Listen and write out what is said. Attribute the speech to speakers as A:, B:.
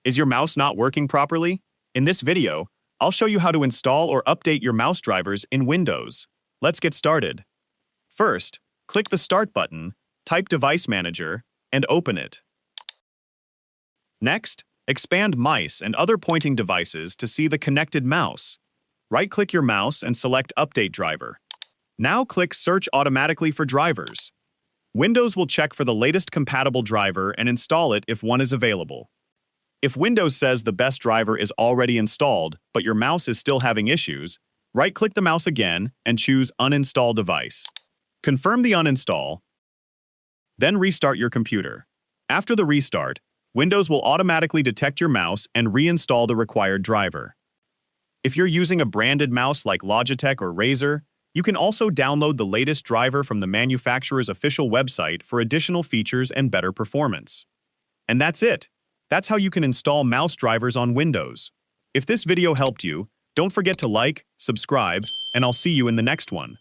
A: Is your mouse not working properly? In this video, I'll show you how to install or update your mouse drivers in Windows. Let's get started. First, click the Start button, type Device Manager, and open it. Next, expand Mice and other pointing devices to see the connected mouse. Right-click your mouse and select Update Driver. Now click Search automatically for drivers. Windows will check for the latest compatible driver and install it if one is available. If Windows says the best driver is already installed, but your mouse is still having issues, right-click the mouse again and choose Uninstall Device. Confirm the uninstall, then restart your computer. After the restart, Windows will automatically detect your mouse and reinstall the required driver. If you're using a branded mouse like Logitech or Razer, you can also download the latest driver from the manufacturer's official website for additional features and better performance. And that's it. That's how you can install mouse drivers on Windows. If this video helped you, don't forget to like, subscribe, and I'll see you in the next one.